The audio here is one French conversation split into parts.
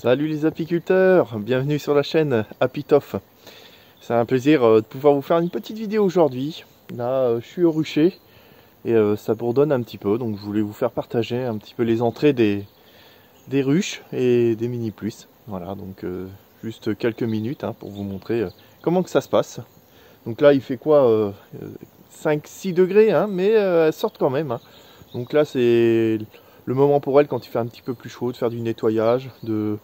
Salut les apiculteurs, bienvenue sur la chaîne Apitof. C'est un plaisir de pouvoir vous faire une petite vidéo aujourd'hui. Là, je suis au rucher et ça bourdonne un petit peu, donc je voulais vous faire partager un petit peu les entrées des ruches et des mini plus. Voilà, donc juste quelques minutes pour vous montrer comment que ça se passe. Donc là, il fait quoi 5-6 degrés, mais elles sortent quand même. Donc là, c'est le moment pour elles, quand il fait un petit peu plus chaud, de faire du nettoyage, de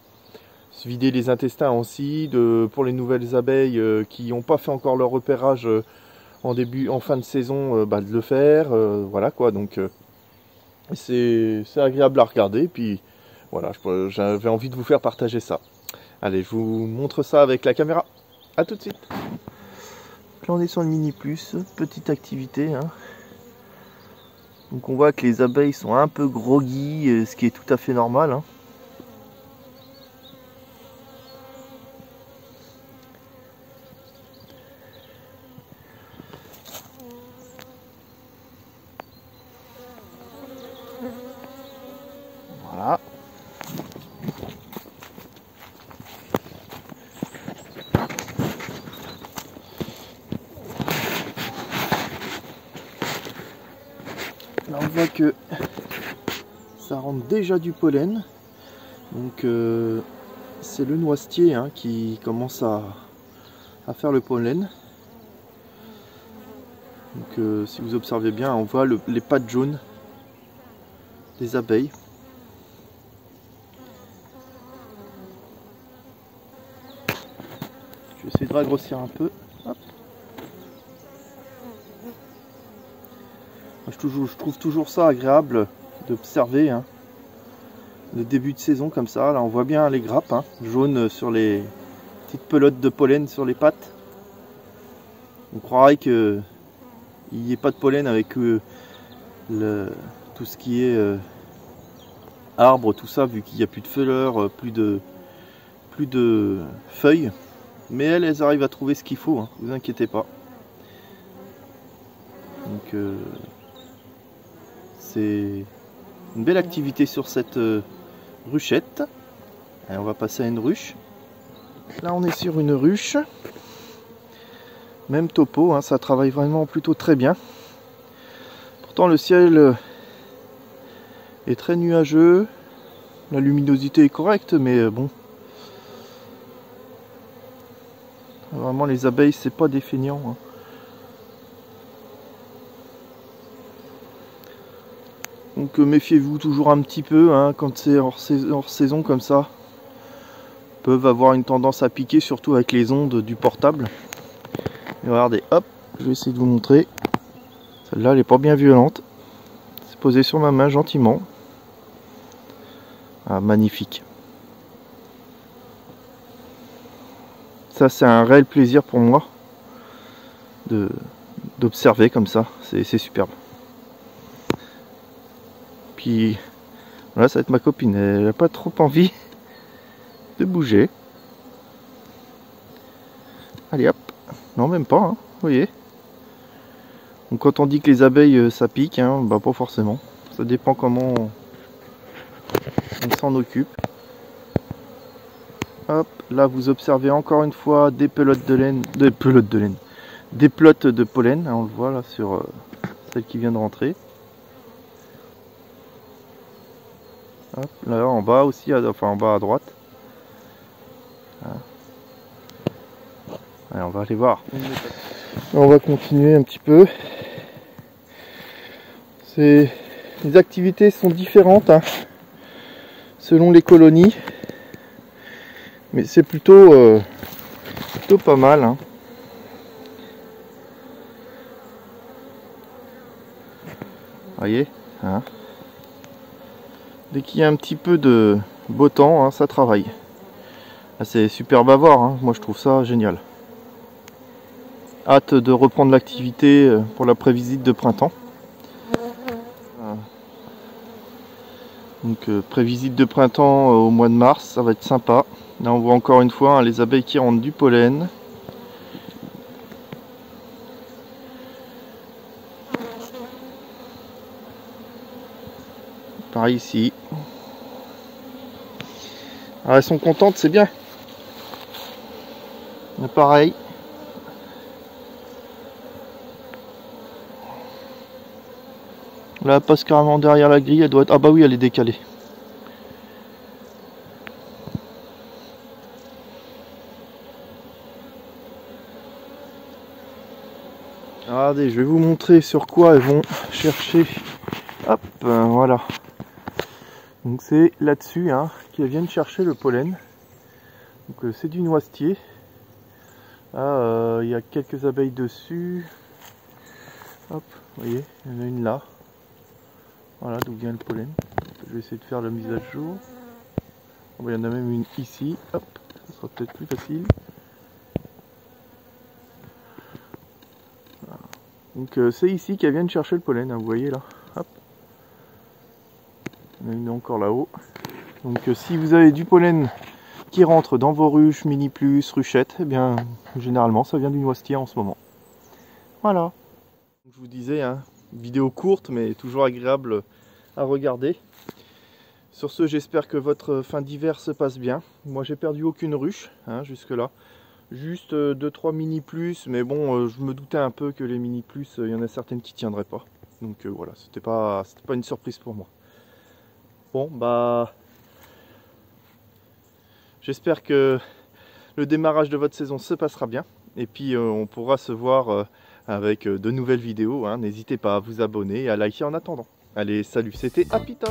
se vider les intestins aussi, pour les nouvelles abeilles qui n'ont pas fait encore leur repérage en fin de saison, de le faire. Voilà quoi, donc c'est agréable à regarder. Puis voilà, j'avais envie de vous faire partager ça. Allez, je vous montre ça avec la caméra. A tout de suite. Là on est sur le mini plus, petite activité. Donc on voit que les abeilles sont un peu groggy, ce qui est tout à fait normal. Voilà. Là on voit que ça rentre déjà du pollen. Donc c'est le noisetier qui commence à faire le pollen. Donc si vous observez bien, on voit les pattes jaunes des abeilles. Je vais essayer de ragrossir un peu. Hop. Je trouve toujours ça agréable d'observer le début de saison comme ça. Là on voit bien les grappes jaunes sur les petites pelotes de pollen sur les pattes. On croirait que il n'y ait pas de pollen avec tout ce qui est arbre, tout ça, vu qu'il n'y a plus de fleurs, plus de feuilles. Mais elles arrivent à trouver ce qu'il faut, vous inquiétez pas. Donc c'est une belle activité sur cette ruchette. Allez, on va passer à une ruche. Là on est sur une ruche. Même topo, ça travaille vraiment plutôt très bien. Pourtant le ciel est très nuageux. La luminosité est correcte, mais bon. Vraiment les abeilles, c'est pas des feignants. Donc méfiez-vous toujours un petit peu quand c'est hors saison comme ça. Ils peuvent avoir une tendance à piquer, surtout avec les ondes du portable. Et regardez, hop, je vais essayer de vous montrer. Celle-là, elle n'est pas bien violente. C'est posé sur ma main gentiment. Ah, magnifique. Ça, c'est un réel plaisir pour moi d'observer comme ça. C'est superbe. Puis, voilà, ça va être ma copine. Elle n'a pas trop envie de bouger. Allez, hop. Non, même pas, vous voyez. Donc quand on dit que les abeilles ça pique, pas forcément. Ça dépend comment on s'en occupe. Hop, là vous observez encore une fois des pelotes de laine, des pelotes de pollen, on le voit là sur celle qui vient de rentrer. Hop, là en bas aussi, enfin en bas à droite. Allez, on va aller voir. On va continuer un petit peu. Les activités sont différentes selon les colonies, mais c'est plutôt pas mal. Voyez, dès qu'il y a un petit peu de beau temps, ça travaille. C'est superbe à voir, moi je trouve ça génial. Hâte de reprendre l'activité pour la prévisite de printemps. Donc prévisite de printemps au mois de mars, ça va être sympa. Là on voit encore une fois les abeilles qui rentrent du pollen. Pareil ici. Alors, elles sont contentes, c'est bien. Mais pareil. Là, elle passe carrément derrière la grille, elle doit être... Ah bah oui, elle est décalée. Regardez, je vais vous montrer sur quoi elles vont chercher. Hop, voilà. Donc c'est là-dessus hein, qu'elles viennent chercher le pollen. Donc c'est du noisetier. Il y a quelques abeilles dessus. Hop, vous voyez, il y en a une là. Voilà d'où vient le pollen. Je vais essayer de faire la mise à jour. Il y en a même une ici. Hop, ça sera peut-être plus facile. Voilà. Donc c'est ici qu'elles viennent chercher le pollen, hein, vous voyez là. Hop. Il y en a une encore là-haut. Donc si vous avez du pollen qui rentre dans vos ruches, mini plus, ruchettes, eh bien généralement ça vient du noisetier en ce moment. Voilà. Je vous disais, hein, vidéo courte mais toujours agréable à regarder. Sur ce, j'espère que votre fin d'hiver se passe bien. Moi j'ai perdu aucune ruche hein, jusque là. Juste 2-3 mini plus, mais bon je me doutais un peu que les mini plus, il y en a certaines qui tiendraient pas. Donc voilà, c'était pas une surprise pour moi. Bon bah j'espère que le démarrage de votre saison se passera bien. Et puis on pourra se voir avec de nouvelles vidéos. Hein. N'hésitez pas à vous abonner et à liker en attendant. Allez, salut, c'était Apitof.